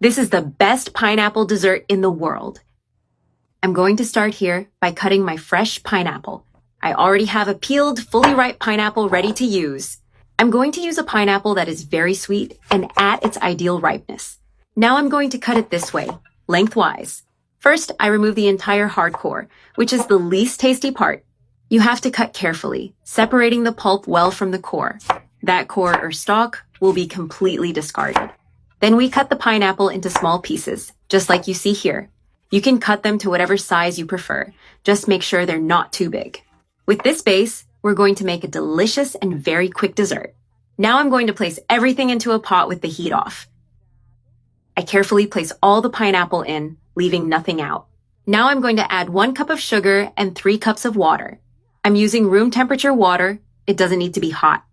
This is the best pineapple dessert in the world. I'm going to start here by cutting my fresh pineapple. I already have a peeled, fully ripe pineapple ready to use. I'm going to use a pineapple that is very sweet and at its ideal ripeness. Now I'm going to cut it this way, lengthwise. First, I remove the entire hard core, which is the least tasty part. You have to cut carefully, separating the pulp well from the core. That core or stalk will be completely discarded. Then we cut the pineapple into small pieces, just like you see here. You can cut them to whatever size you prefer. Just make sure they're not too big. With this base, we're going to make a delicious and very quick dessert. Now I'm going to place everything into a pot with the heat off. I carefully place all the pineapple in, leaving nothing out. Now I'm going to add 1 cup of sugar and 3 cups of water. I'm using room temperature water. It doesn't need to be hot.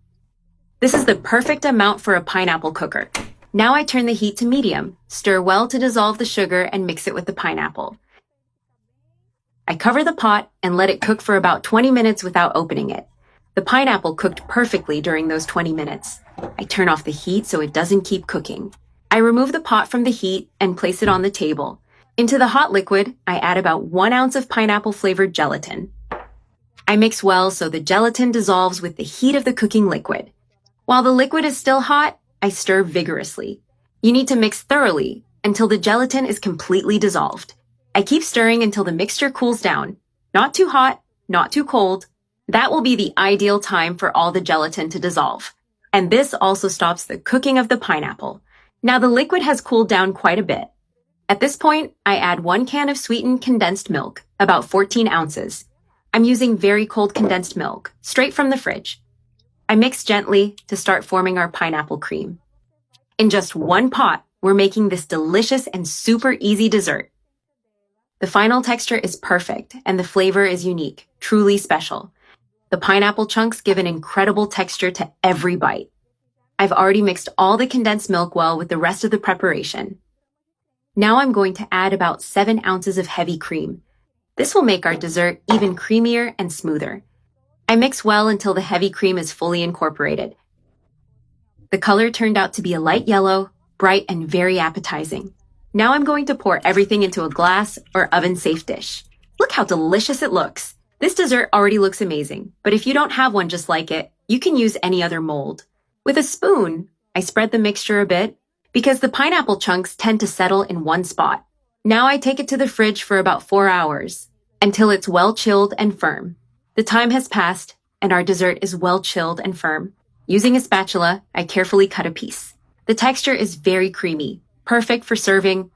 This is the perfect amount for a pineapple cooker. Now I turn the heat to medium, stir well to dissolve the sugar and mix it with the pineapple. I cover the pot and let it cook for about 20 minutes without opening it. The pineapple cooked perfectly during those 20 minutes. I turn off the heat so it doesn't keep cooking. I remove the pot from the heat and place it on the table. Into the hot liquid, I add about 1 ounce of pineapple-flavored gelatin. I mix well so the gelatin dissolves with the heat of the cooking liquid. While the liquid is still hot, I stir vigorously. You need to mix thoroughly until the gelatin is completely dissolved. I keep stirring until the mixture cools down. Not too hot, not too cold. That will be the ideal time for all the gelatin to dissolve. And this also stops the cooking of the pineapple. Now the liquid has cooled down quite a bit. At this point, I add 1 can of sweetened condensed milk, about 14 ounces. I'm using very cold condensed milk, straight from the fridge. I mix gently to start forming our pineapple cream. In just 1 pot, we're making this delicious and super easy dessert. The final texture is perfect and the flavor is unique, truly special. The pineapple chunks give an incredible texture to every bite. I've already mixed all the condensed milk well with the rest of the preparation. Now I'm going to add about 7 ounces of heavy cream. This will make our dessert even creamier and smoother. I mix well until the heavy cream is fully incorporated. The color turned out to be a light yellow, bright and very appetizing. Now I'm going to pour everything into a glass or oven-safe dish. Look how delicious it looks. This dessert already looks amazing, but if you don't have one just like it, you can use any other mold. With a spoon, I spread the mixture a bit because the pineapple chunks tend to settle in one spot. Now I take it to the fridge for about 4 hours until it's well chilled and firm. The time has passed, and our dessert is well chilled and firm. Using a spatula, I carefully cut a piece. The texture is very creamy, perfect for serving.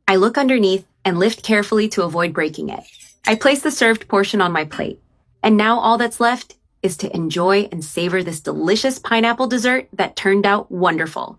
I look underneath and lift carefully to avoid breaking it. I place the served portion on my plate. And now all that's left is to enjoy and savor this delicious pineapple dessert that turned out wonderful.